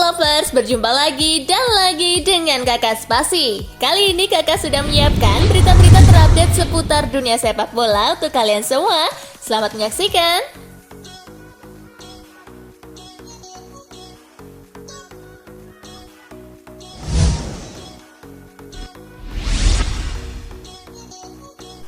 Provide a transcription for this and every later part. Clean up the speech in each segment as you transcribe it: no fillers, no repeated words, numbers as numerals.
Lovers, berjumpa lagi dan lagi dengan Kakak Spasi. Kali ini Kakak sudah menyiapkan berita-berita terupdate seputar dunia sepak bola untuk kalian semua. Selamat menyaksikan.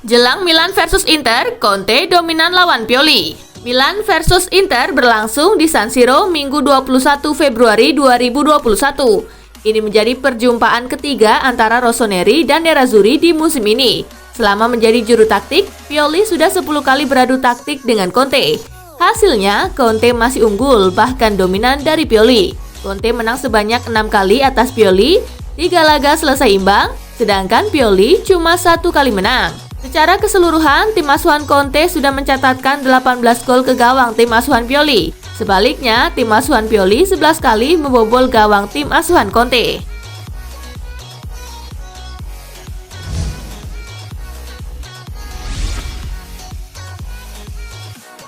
Jelang Milan versus Inter, Conte dominan lawan Pioli. Milan versus Inter berlangsung di San Siro Minggu 21 Februari 2021. Ini menjadi perjumpaan ketiga antara Rossoneri dan Nerazzurri di musim ini. Selama menjadi juru taktik, Pioli sudah 10 kali beradu taktik dengan Conte. Hasilnya, Conte masih unggul, bahkan dominan dari Pioli. Conte menang sebanyak 6 kali atas Pioli, 3 laga selesai imbang, sedangkan Pioli cuma 1 kali menang. Secara keseluruhan, tim asuhan Conte sudah mencatatkan 18 gol ke gawang tim asuhan Pioli. Sebaliknya, tim asuhan Pioli 11 kali membobol gawang tim asuhan Conte.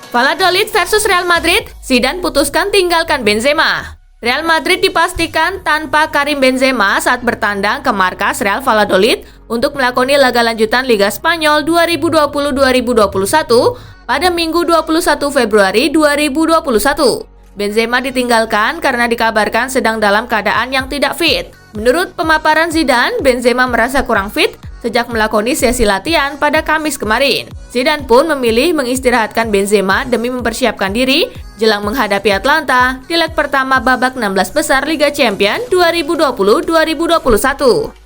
Valladolid versus Real Madrid, Zidane putuskan tinggalkan Benzema. Real Madrid dipastikan tanpa Karim Benzema saat bertandang ke markas Real Valladolid untuk melakoni laga lanjutan Liga Spanyol 2020-2021 pada Minggu 21 Februari 2021. Benzema ditinggalkan karena dikabarkan sedang dalam keadaan yang tidak fit. Menurut pemaparan Zidane, Benzema merasa kurang fit sejak melakoni sesi latihan pada Kamis kemarin. Zidane pun memilih mengistirahatkan Benzema demi mempersiapkan diri jelang menghadapi Atlanta di leg pertama babak 16 besar Liga Champions 2020-2021.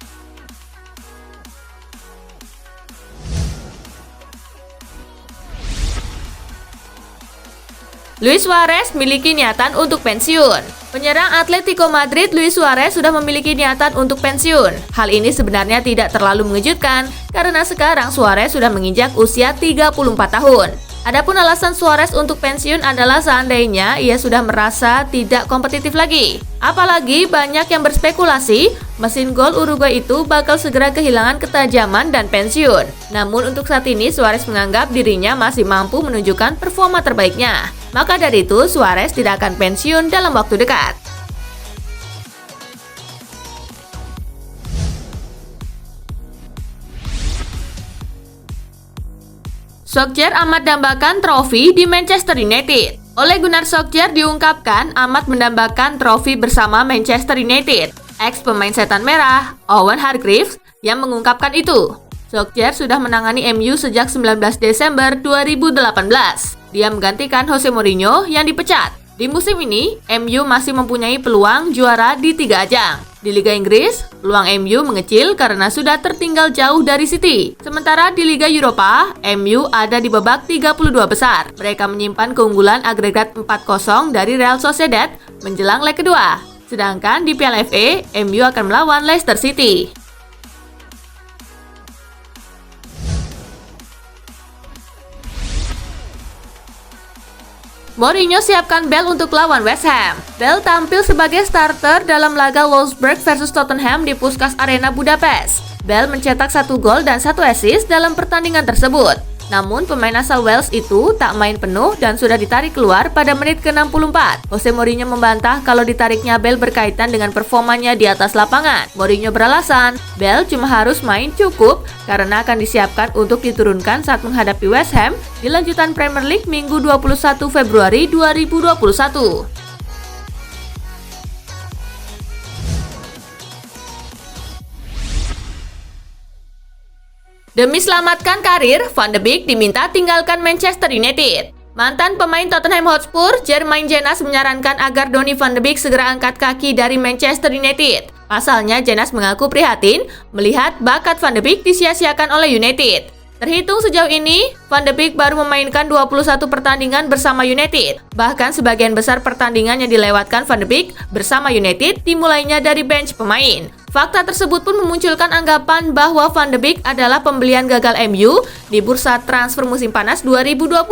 Luis Suarez miliki niatan untuk pensiun. Penyerang Atletico Madrid Luis Suarez sudah memiliki niatan untuk pensiun. Hal ini sebenarnya tidak terlalu mengejutkan karena sekarang Suarez sudah menginjak usia 34 tahun. Adapun alasan Suarez untuk pensiun adalah seandainya ia sudah merasa tidak kompetitif lagi. Apalagi banyak yang berspekulasi mesin gol Uruguay itu bakal segera kehilangan ketajaman dan pensiun. Namun untuk saat ini Suarez menganggap dirinya masih mampu menunjukkan performa terbaiknya. Maka dari itu Suarez tidak akan pensiun dalam waktu dekat. Solskjaer amat dambakan trofi di Manchester United. Ole Gunnar Solskjaer diungkapkan amat mendambakan trofi bersama Manchester United. Ex pemain setan merah, Owen Hargreaves, yang mengungkapkan itu. Solskjaer sudah menangani MU sejak 19 Desember 2018. Dia menggantikan Jose Mourinho yang dipecat. Di musim ini, MU masih mempunyai peluang juara di 3 ajang. Di Liga Inggris, peluang MU mengecil karena sudah tertinggal jauh dari City. Sementara di Liga Eropa, MU ada di babak 32 besar. Mereka menyimpan keunggulan agregat 4-0 dari Real Sociedad menjelang leg kedua. Sedangkan di Piala FA, MU akan melawan Leicester City. Mourinho siapkan Bale untuk lawan West Ham. Bale tampil sebagai starter dalam laga Wolfsburg versus Tottenham di Puskás Arena Budapest. Bale mencetak 1 gol dan 1 assist dalam pertandingan tersebut. Namun pemain asal Wales itu tak main penuh dan sudah ditarik keluar pada menit ke-64. Jose Mourinho membantah kalau ditariknya Bale berkaitan dengan performanya di atas lapangan. Mourinho beralasan, Bale cuma harus main cukup karena akan disiapkan untuk diturunkan saat menghadapi West Ham di lanjutan Premier League Minggu 21 Februari 2021. Demi selamatkan karir, Van de Beek diminta tinggalkan Manchester United. Mantan pemain Tottenham Hotspur, Jermaine Jenas menyarankan agar Donny van de Beek segera angkat kaki dari Manchester United. Pasalnya, Jenas mengaku prihatin melihat bakat Van de Beek disia-siakan oleh United. Terhitung sejauh ini, Van de Beek baru memainkan 21 pertandingan bersama United. Bahkan sebagian besar pertandingan yang dilewatkan Van de Beek bersama United dimulainya dari bench pemain. Fakta tersebut pun memunculkan anggapan bahwa Van de Beek adalah pembelian gagal MU di bursa transfer musim panas 2020.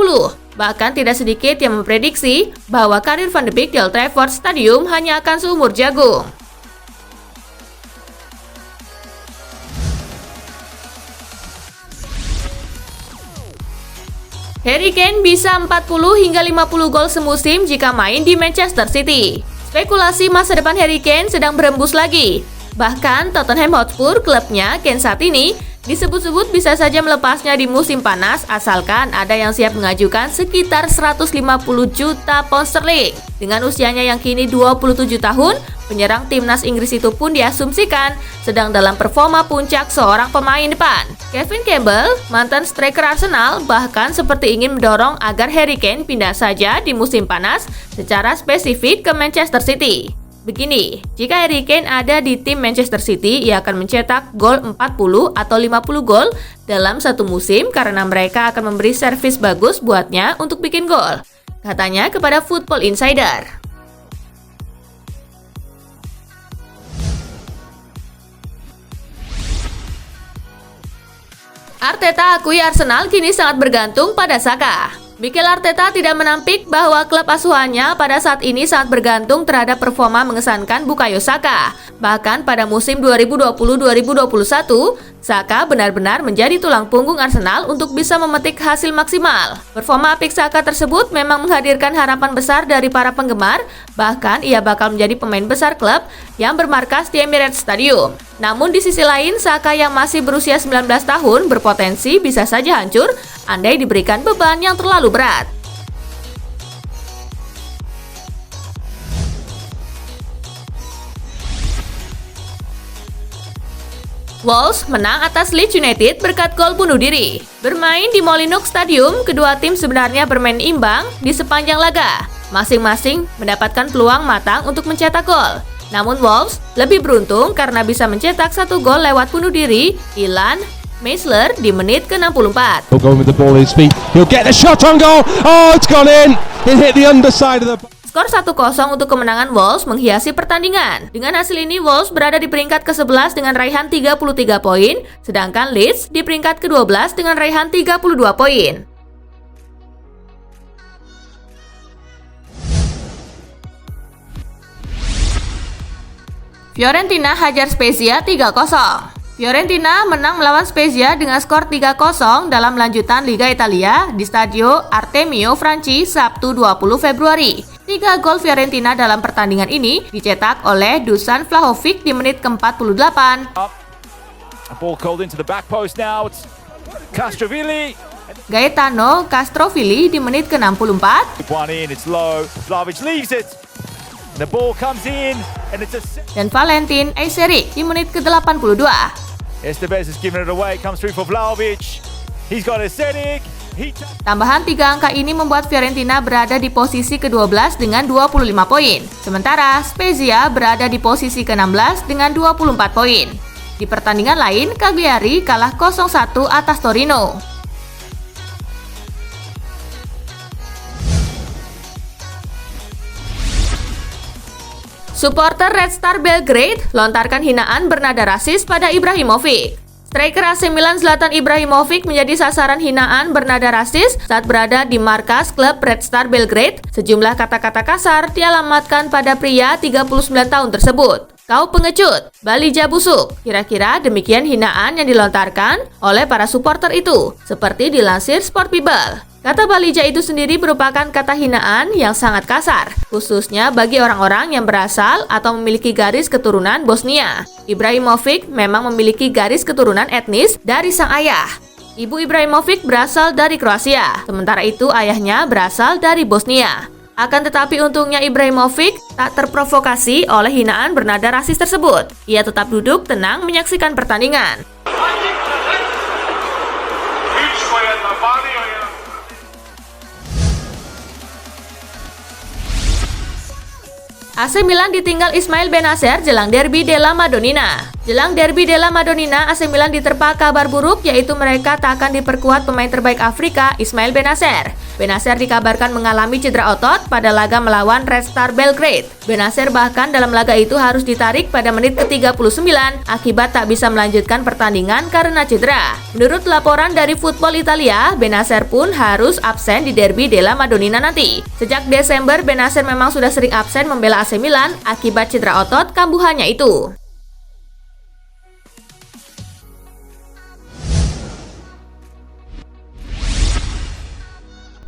Bahkan tidak sedikit yang memprediksi bahwa karir Van de Beek di Old Trafford Stadium hanya akan seumur jagung. Harry Kane bisa 40 hingga 50 gol semusim jika main di Manchester City. Spekulasi masa depan Harry Kane sedang berembus lagi. Bahkan Tottenham Hotspur, klubnya Kane saat ini, disebut-sebut bisa saja melepasnya di musim panas asalkan ada yang siap mengajukan sekitar 150 juta pound sterling. Dengan usianya yang kini 27 tahun, penyerang timnas Inggris itu pun diasumsikan sedang dalam performa puncak seorang pemain depan. Kevin Campbell, mantan striker Arsenal, bahkan seperti ingin mendorong agar Harry Kane pindah saja di musim panas secara spesifik ke Manchester City. Begini, jika Harry Kane ada di tim Manchester City, ia akan mencetak gol 40 atau 50 gol dalam satu musim karena mereka akan memberi servis bagus buatnya untuk bikin gol, katanya kepada Football Insider. Arteta akui Arsenal kini sangat bergantung pada Saka. Mikel Arteta tidak menampik bahwa klub asuhannya pada saat ini sangat bergantung terhadap performa mengesankan Bukayo Saka. Bahkan pada musim 2020-2021, Saka benar-benar menjadi tulang punggung Arsenal untuk bisa memetik hasil maksimal. Performa apik Saka tersebut memang menghadirkan harapan besar dari para penggemar, bahkan ia bakal menjadi pemain besar klub yang bermarkas di Emirates Stadium. Namun di sisi lain, Saka yang masih berusia 19 tahun berpotensi bisa saja hancur andai diberikan beban yang terlalu berat. Wolves menang atas Leeds United berkat gol bunuh diri. Bermain di Molineux Stadium, kedua tim sebenarnya bermain imbang di sepanjang laga. Masing-masing mendapatkan peluang matang untuk mencetak gol. Namun Wolves lebih beruntung karena bisa mencetak satu gol lewat bunuh diri Ilan Meisler di menit ke-64. Going with the ball in his feet. He'll get the shot on goal. Oh, it's gone in. It hit the underside of the... Skor 1-0 untuk kemenangan Wolves menghiasi pertandingan. Dengan hasil ini, Wolves berada di peringkat ke-11 dengan raihan 33 poin, sedangkan Leeds di peringkat ke-12 dengan raihan 32 poin. Fiorentina hajar Spezia 3-0. Fiorentina menang melawan Spezia dengan skor 3-0 dalam lanjutan Liga Italia di Stadio Artemio Franchi Sabtu 20 Februari. 3 gol Fiorentina dalam pertandingan ini dicetak oleh Dusan Vlahovic di menit ke-48. Gaetano Castrovilli di menit ke-64. Dan Valentin Eiseric di menit ke-82. Estevez has given it away, comes through for Vlahovic. He's got Eiseric. Tambahan 3 angka ini membuat Fiorentina berada di posisi ke-12 dengan 25 poin. Sementara Spezia berada di posisi ke-16 dengan 24 poin. Di pertandingan lain, Cagliari kalah 0-1 atas Torino. Supporter Red Star Belgrade lontarkan hinaan bernada rasis pada Ibrahimovic. Striker AC Milan Zlatan Ibrahimovic menjadi sasaran hinaan bernada rasis saat berada di markas klub Red Star Belgrade. Sejumlah kata-kata kasar dialamatkan pada pria 39 tahun tersebut. Kau pengecut, Balija busuk. Kira-kira demikian hinaan yang dilontarkan oleh para supporter itu, seperti dilansir Sport People. Kata Balija itu sendiri merupakan kata hinaan yang sangat kasar, khususnya bagi orang-orang yang berasal atau memiliki garis keturunan Bosnia. Ibrahimovic memang memiliki garis keturunan etnis dari sang ayah. Ibu Ibrahimovic berasal dari Kroasia, sementara itu ayahnya berasal dari Bosnia. Akan tetapi untungnya Ibrahimovic tak terprovokasi oleh hinaan bernada rasis tersebut. Ia tetap duduk tenang menyaksikan pertandingan. AC Milan ditinggal Ismail Benacer jelang Derby della Madonnina. Jelang Derby della Madonnina, AC Milan diterpa kabar buruk yaitu mereka tak akan diperkuat pemain terbaik Afrika, Ismail Benacer. Benacer dikabarkan mengalami cedera otot pada laga melawan Red Star Belgrade. Benacer bahkan dalam laga itu harus ditarik pada menit ke-39 akibat tak bisa melanjutkan pertandingan karena cedera. Menurut laporan dari Football Italia, Benacer pun harus absen di Derby della Madonnina nanti. Sejak Desember, Benacer memang sudah sering absen membela AC Milan akibat cedera otot kambuhannya itu.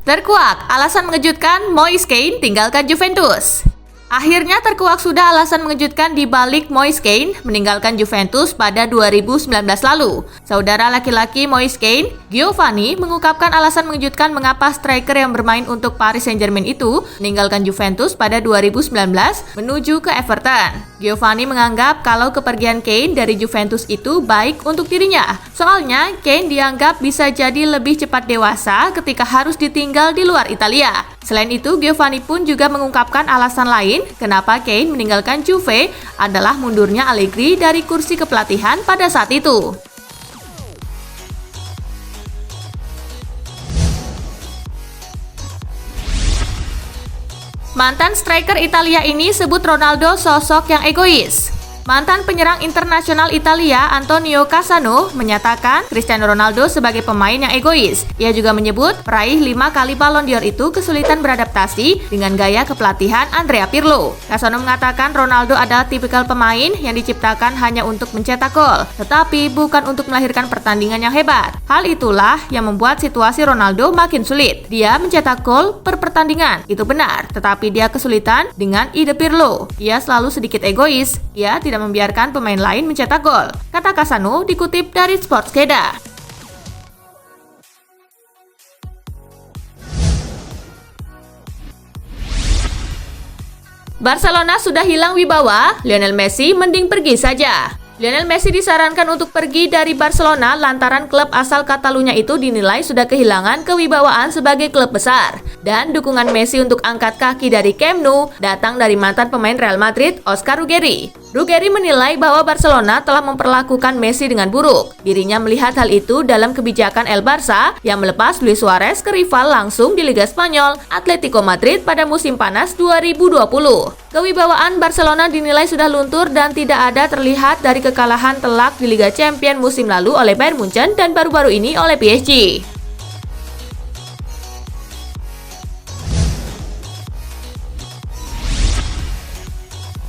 Terkuak, alasan mengejutkan Moise Kean tinggalkan Juventus. Akhirnya terkuak sudah alasan mengejutkan di balik Moise Kean meninggalkan Juventus pada 2019 lalu. Saudara laki-laki Moise Kean, Giovanni, mengungkapkan alasan mengejutkan mengapa striker yang bermain untuk Paris Saint-Germain itu meninggalkan Juventus pada 2019 menuju ke Everton. Giovanni menganggap kalau kepergian Kean dari Juventus itu baik untuk dirinya. Soalnya, Kean dianggap bisa jadi lebih cepat dewasa ketika harus ditinggal di luar Italia. Selain itu, Giovanni pun juga mengungkapkan alasan lain kenapa Kean meninggalkan Juve adalah mundurnya Allegri dari kursi kepelatihan pada saat itu. Mantan striker Italia ini sebut Ronaldo sosok yang egois. Mantan penyerang internasional Italia Antonio Cassano menyatakan Cristiano Ronaldo sebagai pemain yang egois. Ia juga menyebut peraih 5 kali Ballon d'Or itu kesulitan beradaptasi dengan gaya kepelatihan Andrea Pirlo. Cassano mengatakan Ronaldo adalah tipikal pemain yang diciptakan hanya untuk mencetak gol, tetapi bukan untuk melahirkan pertandingan yang hebat. Hal itulah yang membuat situasi Ronaldo makin sulit. Dia mencetak gol per pertandingan, itu benar, tetapi dia kesulitan dengan ide Pirlo. Ia selalu sedikit egois, ia tidak membiarkan pemain lain mencetak gol, kata Cassano dikutip dari Sportskeda. Barcelona sudah hilang wibawa, Lionel Messi mending pergi saja. Lionel Messi disarankan untuk pergi dari Barcelona lantaran klub asal Catalunya itu dinilai sudah kehilangan kewibawaan sebagai klub besar. Dan dukungan Messi untuk angkat kaki dari Camp Nou datang dari mantan pemain Real Madrid, Oscar Ruggeri. Ruggeri menilai bahwa Barcelona telah memperlakukan Messi dengan buruk. Dirinya melihat hal itu dalam kebijakan El Barça yang melepas Luis Suarez ke rival langsung di Liga Spanyol, Atletico Madrid pada musim panas 2020. Kewibawaan Barcelona dinilai sudah luntur dan tidak ada terlihat dari kekalahan telak di Liga Champions musim lalu oleh Bayern Munchen dan baru-baru ini oleh PSG.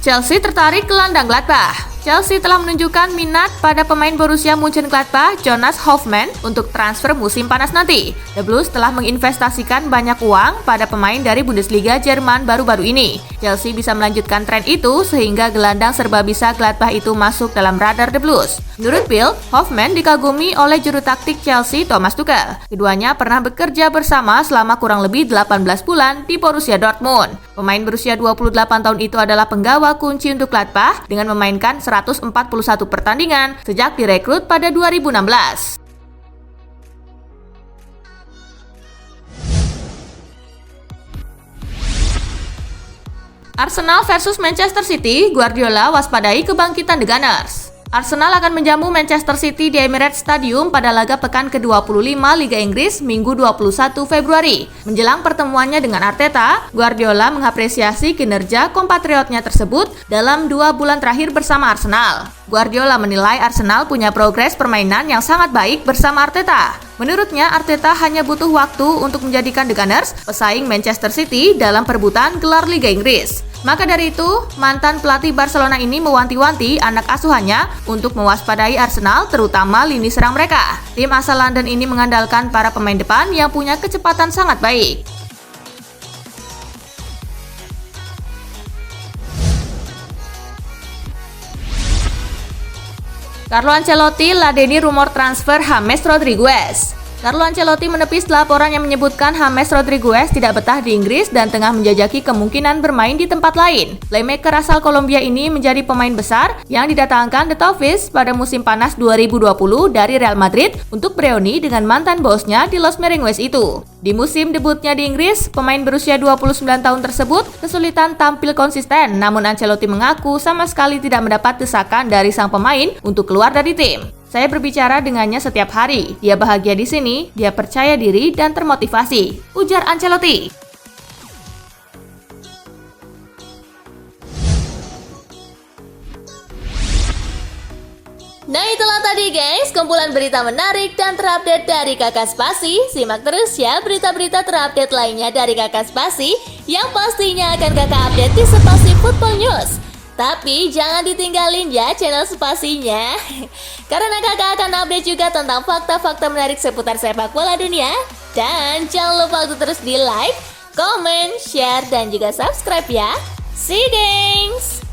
Chelsea tertarik ke landang Gladbach. Chelsea telah menunjukkan minat pada pemain Borussia Mönchengladbach Jonas Hofmann untuk transfer musim panas nanti. The Blues telah menginvestasikan banyak uang pada pemain dari Bundesliga Jerman baru-baru ini. Chelsea bisa melanjutkan tren itu sehingga gelandang serba bisa Gladbach itu masuk dalam radar The Blues. Menurut Bill, Hofmann dikagumi oleh juru taktik Chelsea Thomas Tuchel. Keduanya pernah bekerja bersama selama kurang lebih 18 bulan di Borussia Dortmund. Pemain berusia 28 tahun itu adalah penggawa kunci untuk Gladbach dengan memainkan 141 pertandingan sejak direkrut pada 2016. Arsenal versus Manchester City, Guardiola waspadai kebangkitan The Gunners. Arsenal akan menjamu Manchester City di Emirates Stadium pada laga pekan ke-25 Liga Inggris Minggu 21 Februari. Menjelang pertemuannya dengan Arteta, Guardiola mengapresiasi kinerja kompatriotnya tersebut dalam 2 bulan terakhir bersama Arsenal. Guardiola menilai Arsenal punya progres permainan yang sangat baik bersama Arteta. Menurutnya, Arteta hanya butuh waktu untuk menjadikan The Gunners pesaing Manchester City dalam perebutan gelar Liga Inggris. Maka dari itu, mantan pelatih Barcelona ini mewanti-wanti anak asuhannya untuk mewaspadai Arsenal, terutama lini serang mereka. Tim asal London ini mengandalkan para pemain depan yang punya kecepatan sangat baik. Carlo Ancelotti ladeni rumor transfer James Rodriguez. Carlo Ancelotti menepis laporan yang menyebutkan James Rodriguez tidak betah di Inggris dan tengah menjajaki kemungkinan bermain di tempat lain. Playmaker asal Kolombia ini menjadi pemain besar yang didatangkan The Toffees pada musim panas 2020 dari Real Madrid untuk bereuni dengan mantan bosnya di Los Merengues itu. Di musim debutnya di Inggris, pemain berusia 29 tahun tersebut kesulitan tampil konsisten, namun Ancelotti mengaku sama sekali tidak mendapat desakan dari sang pemain untuk keluar dari tim. Saya berbicara dengannya setiap hari. Dia bahagia di sini, dia percaya diri dan termotivasi, ujar Ancelotti. Nah itulah tadi guys, kumpulan berita menarik dan terupdate dari Kakak Spasi. Simak terus ya berita-berita terupdate lainnya dari Kakak Spasi yang pastinya akan Kakak update di Spasi Football News. Tapi jangan ditinggalin ya channel Spasinya, karena kakak akan update juga tentang fakta-fakta menarik seputar sepak bola dunia. Dan jangan lupa untuk terus di like, comment, share, dan juga subscribe ya. See you, gengs!